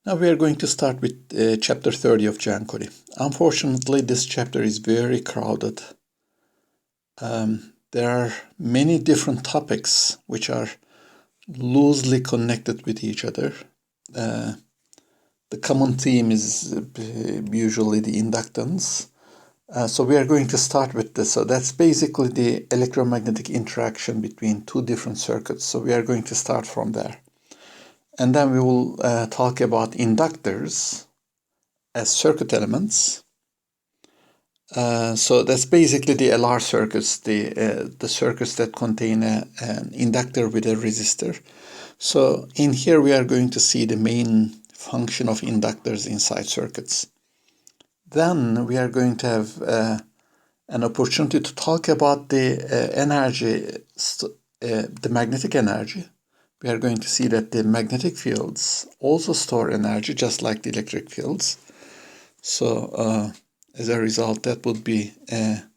Now we are going to start with chapter 30 of Giancoli. Unfortunately, this chapter is very crowded. There are many different topics which are loosely connected with each other. The common theme is usually the inductance. So we are going to start with this. So that's basically the electromagnetic interaction between two different circuits. So we are going to start from there. And then we will talk about inductors as circuit elements. So that's basically the LR circuits, the circuits that contain an inductor with a resistor. So in here we are going to see the main function of inductors inside circuits. Then we are going to have an opportunity to talk about the energy, the magnetic energy. We are going to see that the magnetic fields also store energy, just like the electric fields. So as a result, that would be an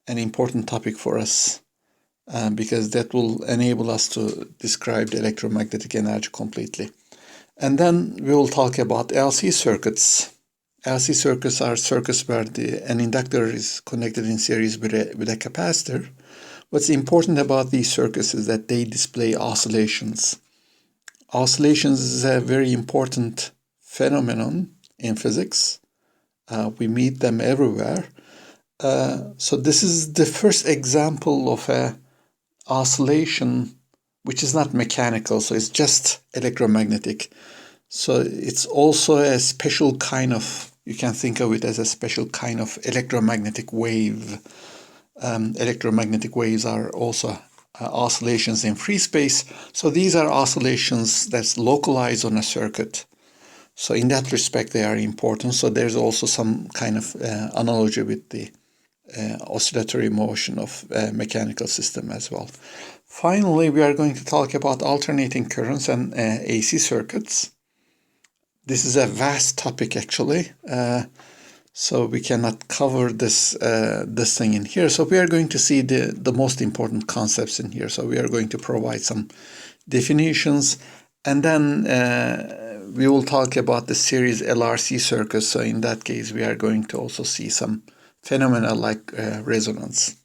important topic for us because that will enable us to describe the electromagnetic energy completely. And then we will talk about LC circuits. LC circuits are circuits where an inductor is connected in series with a capacitor. What's important about these circuits is that they display oscillations. Oscillations is a very important phenomenon in physics. We meet them everywhere. So this is the first example of an oscillation which is not mechanical, so it's just electromagnetic. So it's also a special kind of, you can think of it as a special kind of electromagnetic wave. Electromagnetic waves are also oscillations in free space. So these are oscillations that's localized on a circuit. So in that respect, they are important. So there's also some kind of analogy with the oscillatory motion of a mechanical system as well. Finally, we are going to talk about alternating currents and AC circuits. This is a vast topic, actually. So we cannot cover this thing in here. So we are going to see the most important concepts in here. So we are going to provide some definitions, and then we will talk about the series LRC circuits. So in that case, we are going to also see some phenomena like resonance.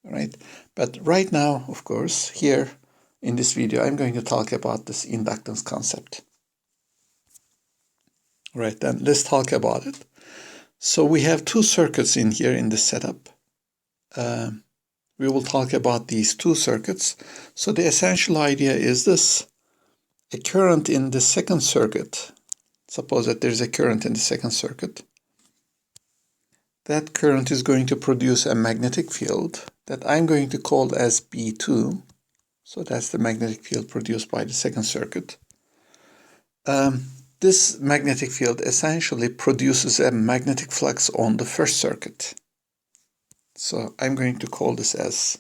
All right. But right now, of course, here in this video, I'm going to talk about this inductance concept. All right, then let's talk about it. So we have two circuits in here in this setup. We will talk about these two circuits. So the essential idea is this: a current in the second circuit. Suppose that there's a current in the second circuit. That current is going to produce a magnetic field that I'm going to call as B2. So that's the magnetic field produced by the second circuit. This magnetic field essentially produces a magnetic flux on the first circuit. So I'm going to call this as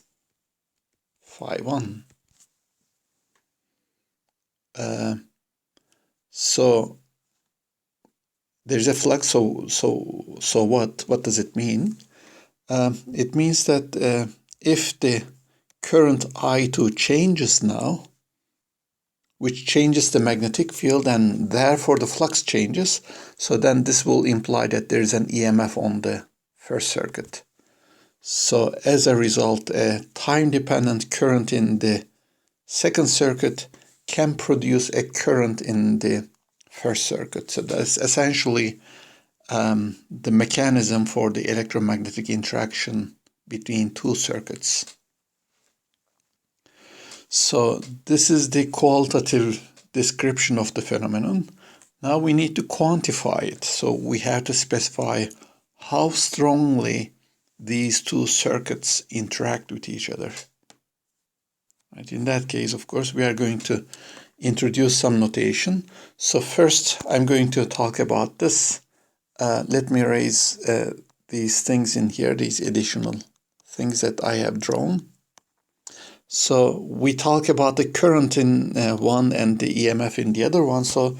phi1. So there's a flux. So what does it mean? It means that if the current I2 changes now, which changes the magnetic field, and therefore the flux changes, so then this will imply that there is an EMF on the first circuit. So as a result, a time-dependent current in the second circuit can produce a current in the first circuit. So that's essentially the mechanism for the electromagnetic interaction between two circuits. So this is the qualitative description of the phenomenon. Now we need to quantify it. So we have to specify how strongly these two circuits interact with each other. Right? In that case, of course, we are going to introduce some notation. So first, I'm going to talk about this. Let me raise these things in here, these additional things that I have drawn. So we talk about the current in one and the EMF in the other one. So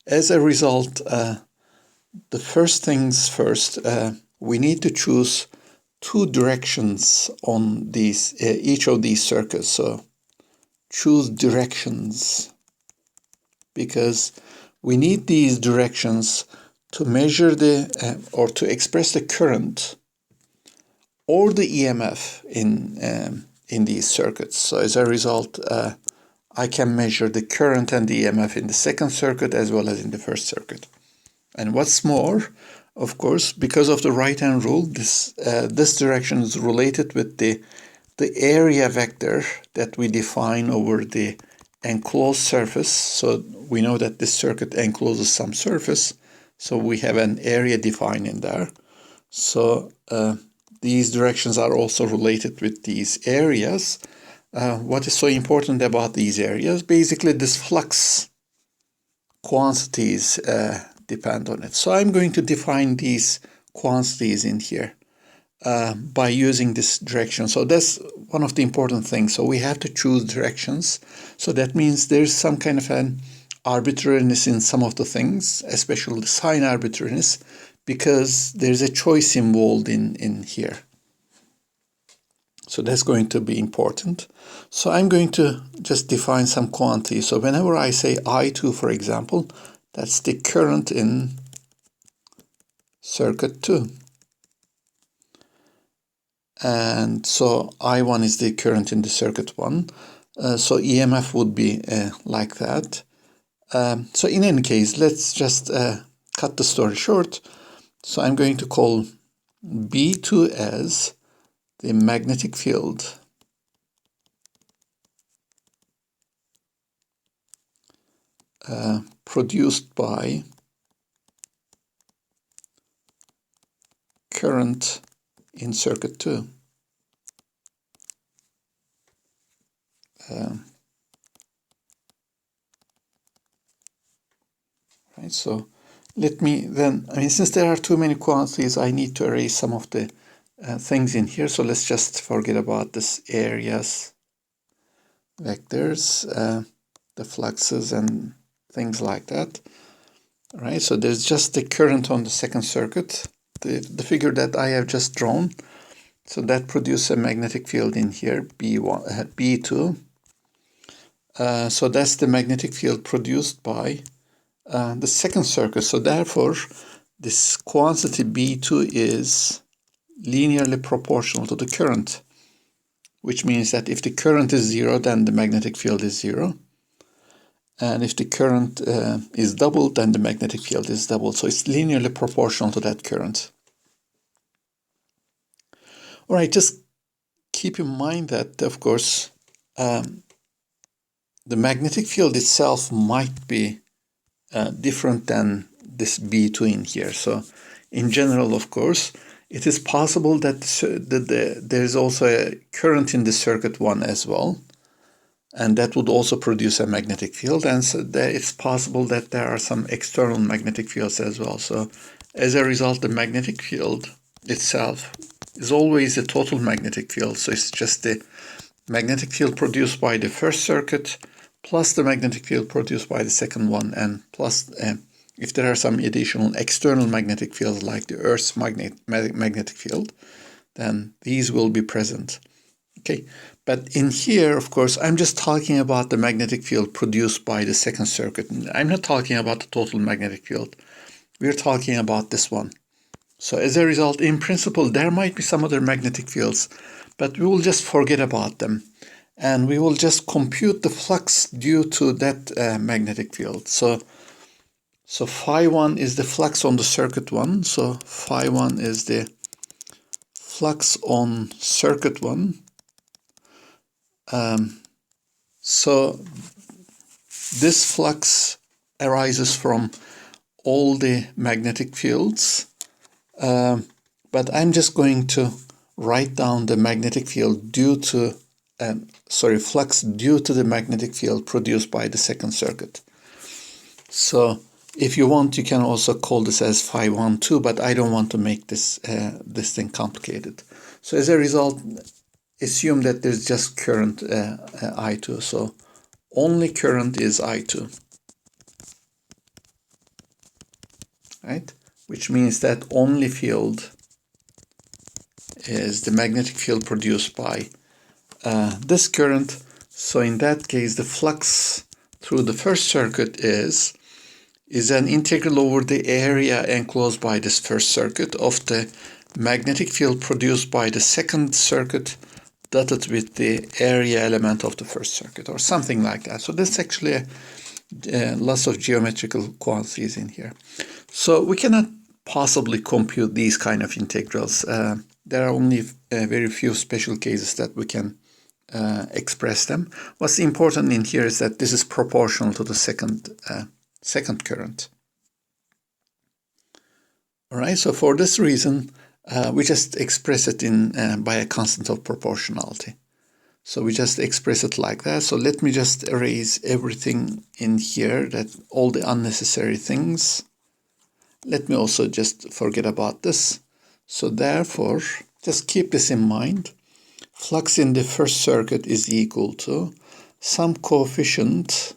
as a result, the first things first, we need to choose two directions on these each of these circuits. So choose directions because we need these directions to measure or to express the current or the EMF in these circuits. So as a result, I can measure the current and the EMF in the second circuit as well as in the first circuit. And what's more, of course, because of the right-hand rule, this direction is related with the area vector that we define over the enclosed surface. So we know that this circuit encloses some surface, so we have an area defined in there. So these directions are also related with these areas. What is so important about these areas? Basically, this flux quantities depend on it. So I'm going to define these quantities in here by using this direction. So that's one of the important things. So we have to choose directions. So that means there's some kind of an arbitrariness in some of the things, especially the sign arbitrariness, because there's a choice involved in here. So that's going to be important. So I'm going to just define some quantity. So whenever I say I2, for example, that's the current in circuit 2. And so I1 is the current in the circuit 1. So EMF would be like that. So in any case, let's just cut the story short. So I'm going to call B2 as the magnetic field produced by current in circuit 2. Right, so let me then, since there are too many quantities, I need to erase some of the things in here. So let's just forget about this areas, vectors, the fluxes and things like that. All right, so there's just the current on the second circuit, the figure that I have just drawn. So that produces a magnetic field in here, B2. So that's the magnetic field produced by the second circuit. So therefore, this quantity B2 is linearly proportional to the current, which means that if the current is 0, then the magnetic field is 0. And if the current is doubled, then the magnetic field is doubled. So it's linearly proportional to that current. All right, just keep in mind that, of course, the magnetic field itself might be different than this B2 in here. So in general, of course, it is possible that there is also a current in the circuit 1 as well, and that would also produce a magnetic field, and so it's possible that there are some external magnetic fields as well. So as a result, the magnetic field itself is always a total magnetic field. So it's just the magnetic field produced by the first circuit plus the magnetic field produced by the second one, and plus if there are some additional external magnetic fields like the Earth's magnetic field, then these will be present. Okay, but in here, of course, I'm just talking about the magnetic field produced by the second circuit. I'm not talking about the total magnetic field. We're talking about this one. So as a result, in principle, there might be some other magnetic fields, but we will just forget about them. And we will just compute the flux due to that magnetic field. So phi1 is the flux on the circuit 1. So phi1 is the flux on circuit 1. So this flux arises from all the magnetic fields. But I'm just going to write down the magnetic field due to flux due to the magnetic field produced by the second circuit. So if you want, you can also call this as phi1 too, but I don't want to make this thing complicated. So as a result, assume that there's just current I2. So only current is I2, right? Which means that only field is the magnetic field produced by this current. So in that case, the flux through the first circuit is an integral over the area enclosed by this first circuit of the magnetic field produced by the second circuit dotted with the area element of the first circuit, or something like that. So there's actually lots of geometrical quantities in here. So we cannot possibly compute these kind of integrals. There are only very few special cases that we can express them. What's important in here is that this is proportional to the second current. All right, so for this reason, we just express it by a constant of proportionality. So we just express it like that. So let me just erase everything in here, all the unnecessary things. Let me also just forget about this. So therefore, just keep this in mind. Flux in the first circuit is equal to some coefficient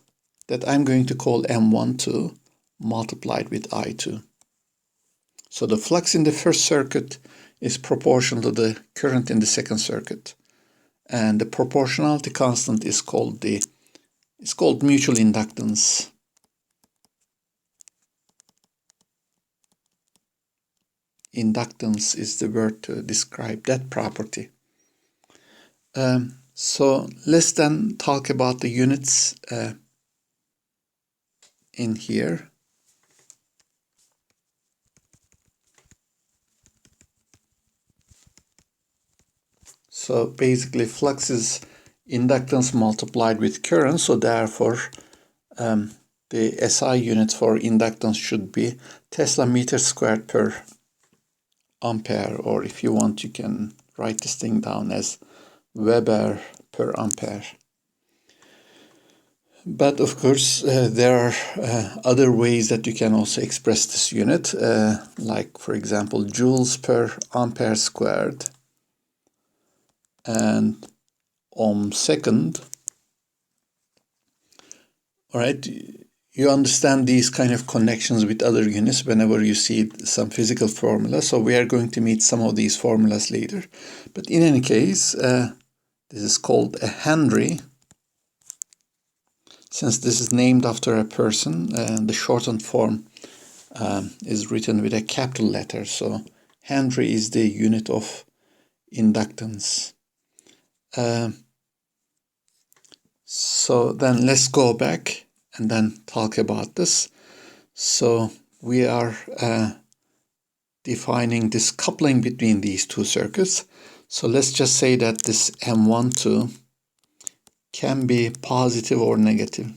that I'm going to call M12 multiplied with I2. So the flux in the first circuit is proportional to the current in the second circuit. And the proportionality constant is called mutual inductance. Inductance is the word to describe that property. So let's then talk about the units in here. So basically flux is inductance multiplied with current, so therefore the SI units for inductance should be Tesla meter squared per ampere, or if you want you can write this thing down as Weber per ampere. But of course there are other ways that you can also express this unit, like for example joules per ampere squared and ohm second. All right, you understand these kind of connections with other units whenever you see some physical formula. So we are going to meet some of these formulas later. But in any case, this is called a Henry. Since this is named after a person, the shortened form is written with a capital letter. So Henry is the unit of inductance. So then let's go back and then talk about this. So we are defining this coupling between these two circuits. So let's just say that this M12 can be positive or negative.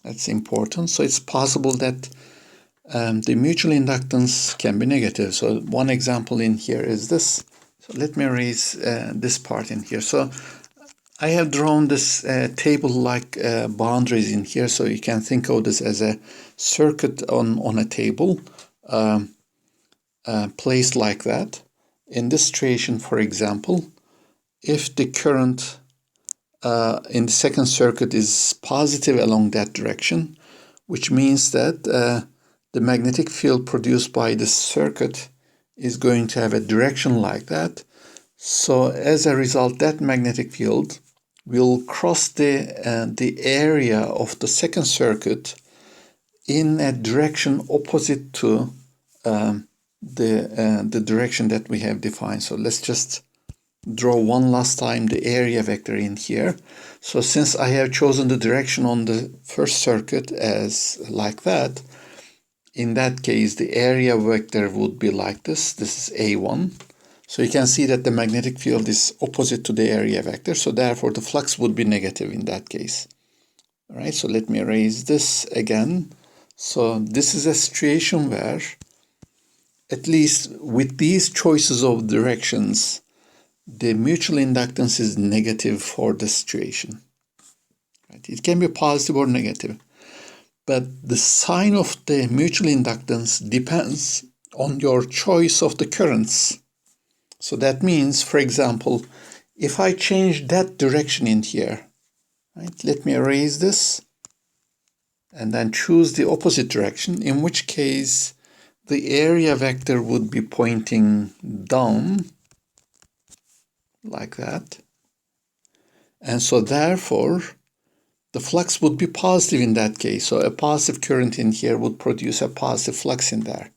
That's important. So it's possible that the mutual inductance can be negative. So one example in here is this. So let me erase this part in here. So I have drawn this table-like boundaries in here, so you can think of this as a circuit on a table placed like that. In this situation, for example, if the current in the second circuit is positive along that direction, which means that the magnetic field produced by this circuit is going to have a direction like that. So as a result, that magnetic field will cross the area of the second circuit in a direction opposite to the direction that we have defined. So let's just draw one last time the area vector in here. So since I have chosen the direction on the first circuit as like that, in that case the area vector would be like this. This is A1. So you can see that the magnetic field is opposite to the area vector, so therefore the flux would be negative in that case. All right, so let me erase this again. So this is a situation where, at least with these choices of directions, the mutual inductance is negative for the situation. Right? It can be positive or negative, but the sign of the mutual inductance depends on your choice of the currents. So that means, for example, if I change that direction in here, right, let me erase this and then choose the opposite direction, in which case the area vector would be pointing down like that. And so therefore, the flux would be positive in that case. So a positive current in here would produce a positive flux in there.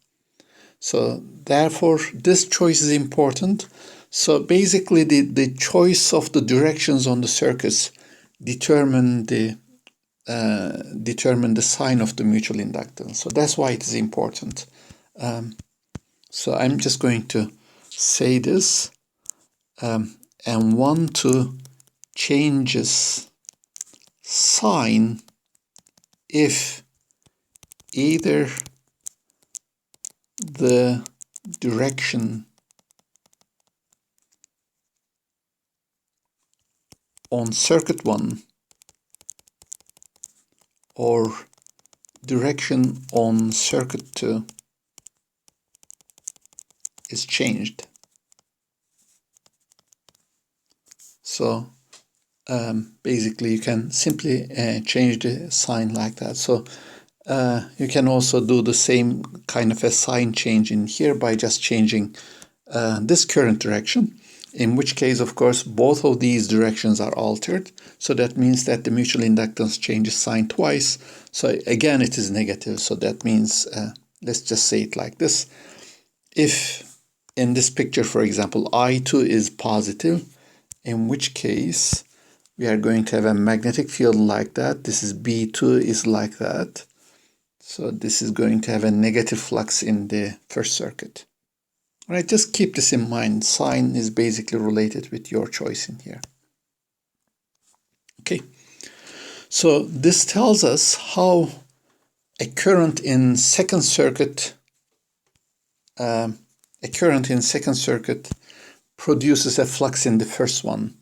So therefore, this choice is important. So basically, the choice of the directions on the circuits determine the sign of the mutual inductance. So that's why it is important. So I'm just going to say this. M12 changes sign if either the direction on circuit 1 or direction on circuit 2 is changed. So basically you can simply change the sign like that. So you can also do the same kind of a sign change in here by just changing this current direction, in which case, of course, both of these directions are altered. So that means that the mutual inductance changes sign twice. So again, it is negative. So that means, let's just say it like this. If in this picture, for example, I2 is positive, in which case we are going to have a magnetic field like that. This is B2 is like that. So this is going to have a negative flux in the first circuit. All right, just keep this in mind. Sign is basically related with your choice in here. Okay, so this tells us how a current in second circuit produces a flux in the first one.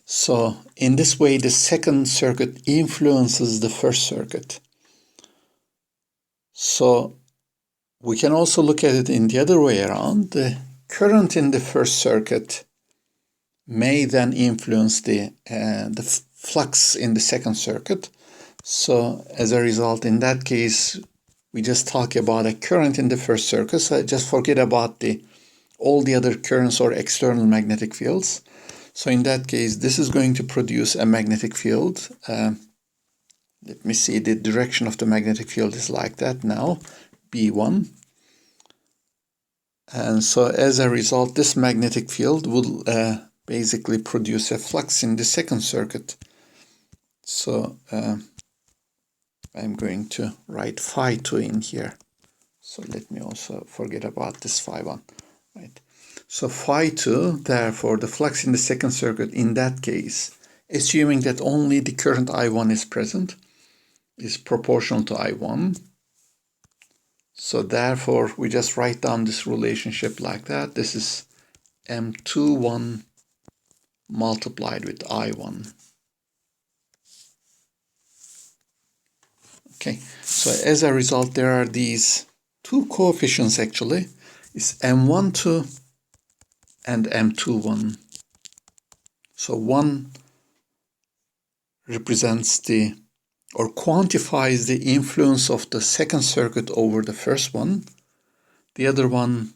So in this way, the second circuit influences the first circuit. So we can also look at it in the other way around. The current in the first circuit may then influence the flux in the second circuit. So as a result, in that case, we just talk about a current in the first circuit. So just forget about all the other currents or external magnetic fields. So in that case, this is going to produce a magnetic field. Let me see, the direction of the magnetic field is like that now, B1. And so as a result, this magnetic field will basically produce a flux in the second circuit. So I'm going to write phi2 in here. So let me also forget about this phi1. Right. So phi2, therefore, the flux in the second circuit in that case, assuming that only the current I1 is present, is proportional to I1. So therefore, we just write down this relationship like that. This is M21 multiplied with I1. Okay, so as a result, there are these two coefficients actually. It's M12 and M21. So one represents or quantifies the influence of the second circuit over the first one. The other one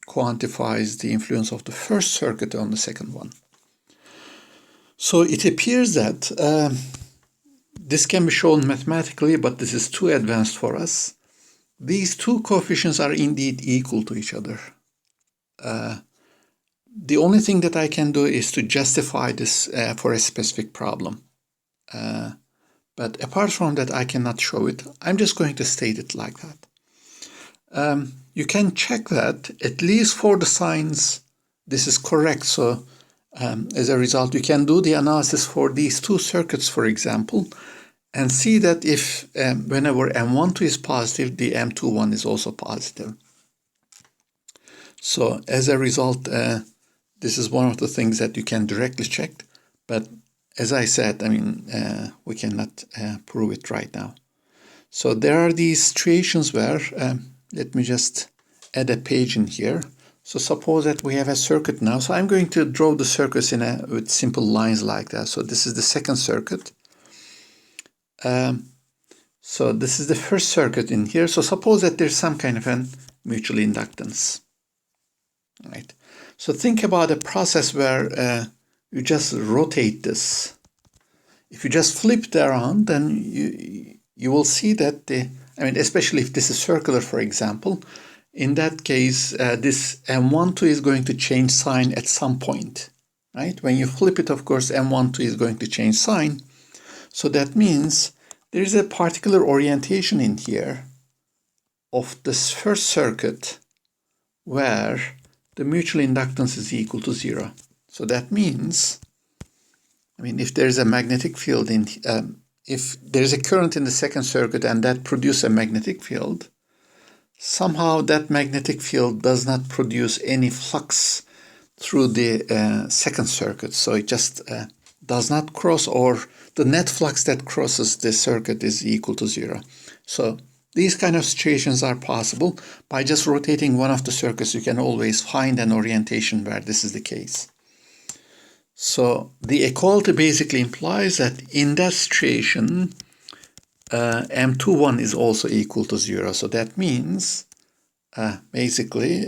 quantifies the influence of the first circuit on the second one. So it appears that this can be shown mathematically, but this is too advanced for us. These two coefficients are indeed equal to each other. The only thing that I can do is to justify this for a specific problem. But apart from that, I cannot show it. I'm just going to state it like that. You can check that, at least for the signs, this is correct. So as a result, you can do the analysis for these two circuits, for example, and see that if whenever M12 is positive, the M21 is also positive. So as a result, this is one of the things that you can directly check. But as I said, I mean, we cannot prove it right now. So there are these situations where, let me just add a page in here. So suppose that we have a circuit now. So I'm going to draw the circuits with simple lines like that. So this is the second circuit. So this is the first circuit in here. So suppose that there's some kind of a mutual inductance. Right. So think about a process where you just rotate this. If you just flip it around, then you will see that especially if this is circular, for example, in that case, this M12 is going to change sign at some point, right? When you flip it, of course, M12 is going to change sign. So that means there is a particular orientation in here of this first circuit where the mutual inductance is equal to 0. So that means, if there's a magnetic field if there's a current in the second circuit and that produces a magnetic field, somehow that magnetic field does not produce any flux through the second circuit. So it just does not cross, or the net flux that crosses the circuit is equal to 0. So these kind of situations are possible. By just rotating one of the circuits, you can always find an orientation where this is the case. So the equality basically implies that in that situation, M21 is also equal to 0. So that means basically,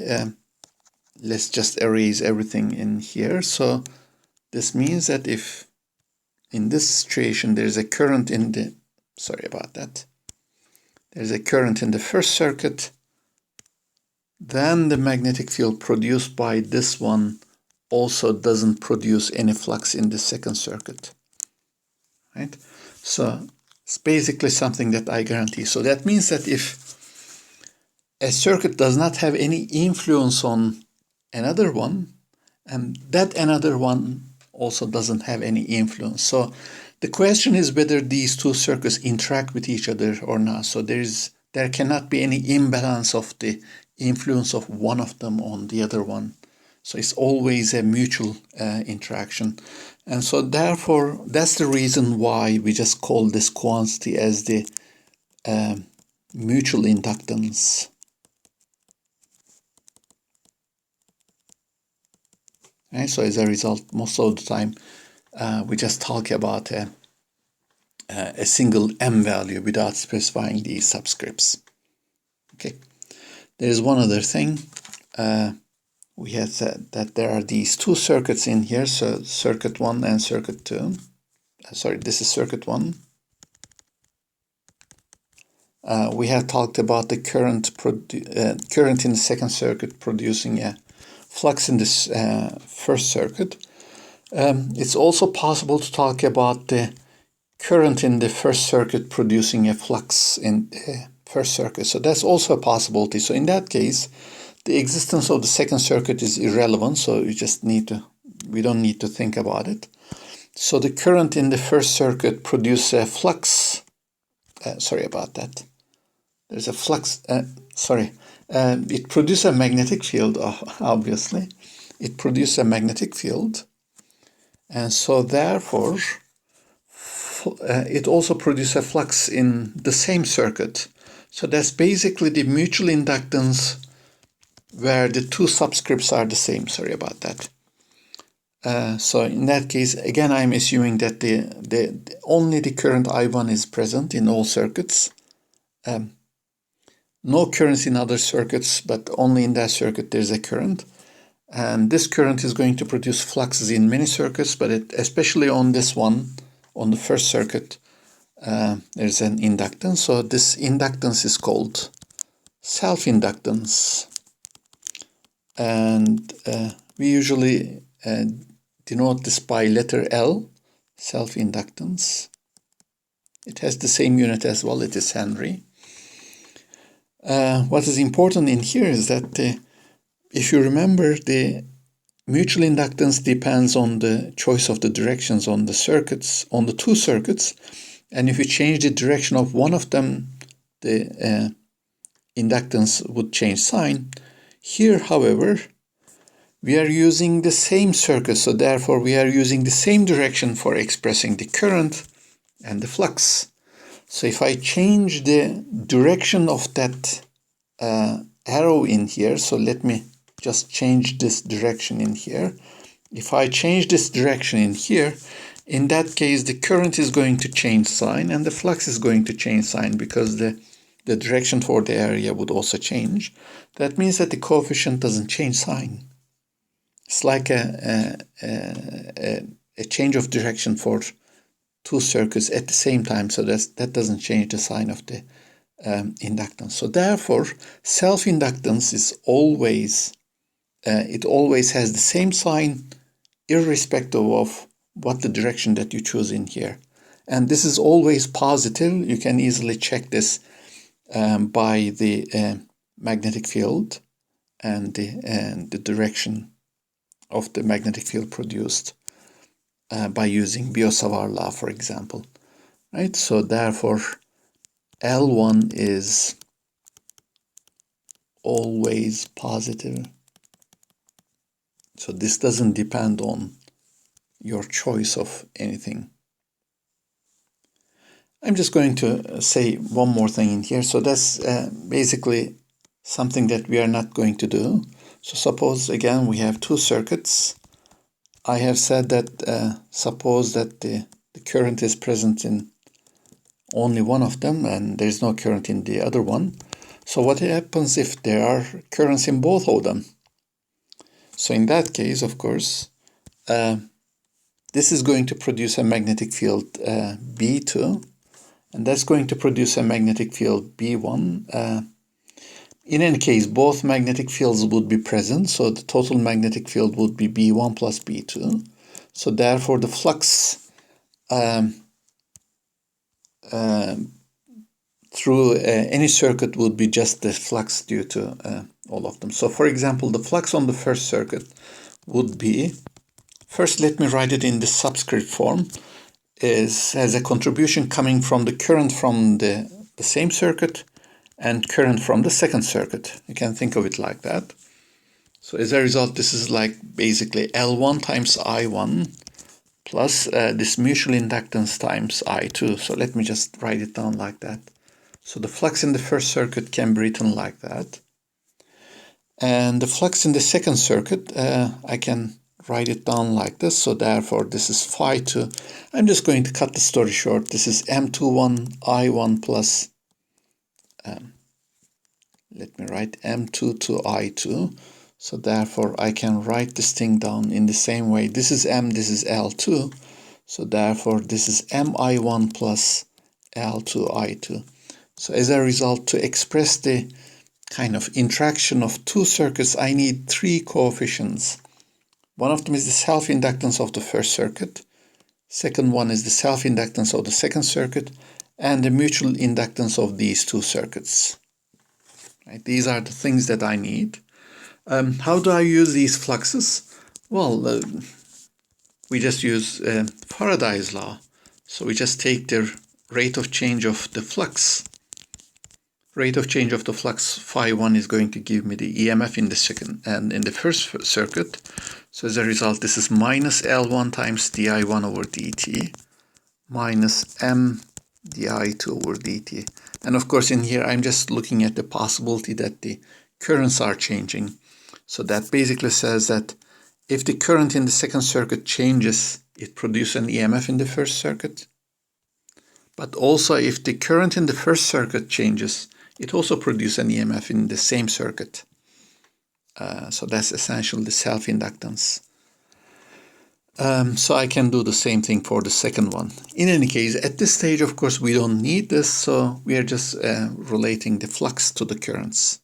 let's just erase everything in here. So this means that if in this situation there's a current in the, there's a current in the first circuit, then the magnetic field produced by this one also doesn't produce any flux in the second circuit, right? So it's basically something that I guarantee. So that means that if a circuit does not have any influence on another one, and that another one also doesn't have any influence. So the question is whether these two circuits interact with each other or not. So there cannot be any imbalance of the influence of one of them on the other one. So it's always a mutual interaction. And so therefore, that's the reason why we just call this quantity as the mutual inductance. Right? So as a result, most of the time, we just talk about a single M value without specifying these subscripts. Okay. There is one other thing. We had said that there are these two circuits in here, so circuit 1 and circuit 2. This is circuit 1. We have talked about the current in the second circuit producing a flux in this first circuit. It's also possible to talk about the current in the first circuit producing a flux in the first circuit. So that's also a possibility. So in that case, the existence of the second circuit is irrelevant, so we don't need to think about it. So the current in the first circuit produces a flux. There's a flux. It produces a magnetic field, obviously. It produces a magnetic field. And so therefore, it also produces a flux in the same circuit. So that's basically the mutual inductance where the two subscripts are the same. So in that case, again, I'm assuming that only the current I1 is present in all circuits. No currents in other circuits, but only in that circuit there's a current. And this current is going to produce fluxes in many circuits, but especially on this one, on the first circuit, there's an inductance. So this inductance is called self-inductance. And we usually denote this by letter L, self-inductance. It has the same unit as well, it is Henry. What is important in here is that if you remember, the mutual inductance depends on the choice of the directions on the circuits, on the two circuits. And if you change the direction of one of them, the inductance would change sign. Here, however, we are using the same circuit, so therefore we are using the same direction for expressing the current and the flux. So if I change the direction of that arrow in here, so let me just change this direction in here. If I change this direction in here, in that case, the current is going to change sign and the flux is going to change sign because the direction for the area would also change. That means that the coefficient doesn't change sign. It's like a change of direction for two circuits at the same time, so that doesn't change the sign of the inductance. So therefore, self-inductance is always, it always has the same sign irrespective of what the direction that you choose in here. And this is always positive. You can easily check this by the magnetic field and the direction of the magnetic field produced by using Biot-Savart law, for example. Right? So therefore, L1 is always positive. So this doesn't depend on your choice of anything. I'm just going to say one more thing in here. So that's basically something that we are not going to do. So suppose, again, we have two circuits. I have said that suppose that the current is present in only one of them and there's no current in the other one. So what happens if there are currents in both of them? So in that case, of course, this is going to produce a magnetic field B2, and that's going to produce a magnetic field B1. In any case, both magnetic fields would be present, so the total magnetic field would be B1 plus B2. So therefore, the flux through any circuit would be just the flux due to all of them. So for example, the flux on the first circuit would be, first let me write it in the subscript form, is as a contribution coming from the current from the same circuit and current from the second circuit. You can think of it like that. So as a result, this is like basically L1 times I1 plus this mutual inductance times I2. So let me just write it down like that. So the flux in the first circuit can be written like that. And the flux in the second circuit, I can write it down like this. So therefore, this is phi 2. I'm just going to cut the story short. This is M21 I1 plus, let me write M22 I2. So therefore, I can write this thing down in the same way. This is M, this is L2. So therefore, this is Mi1 plus L2 I2. So as a result, to express the kind of interaction of two circuits, I need three coefficients. One of them is the self-inductance of the first circuit. Second one is the self-inductance of the second circuit, and the mutual inductance of these two circuits. Right? These are the things that I need. How do I use these fluxes? Well, we just use Faraday's law. So we just take the rate of change of the flux. Rate of change of the flux phi 1 is going to give me the EMF in the second and in the first circuit. So as a result, this is minus L1 times di1 over dt minus M di2 over dt. And of course, in here, I'm just looking at the possibility that the currents are changing. So that basically says that if the current in the second circuit changes, it produces an EMF in the first circuit. But also, if the current in the first circuit changes, it also produces an EMF in the same circuit. So that's essentially the self-inductance. So I can do the same thing for the second one. In any case, at this stage, of course, we don't need this, so we are just relating the flux to the currents.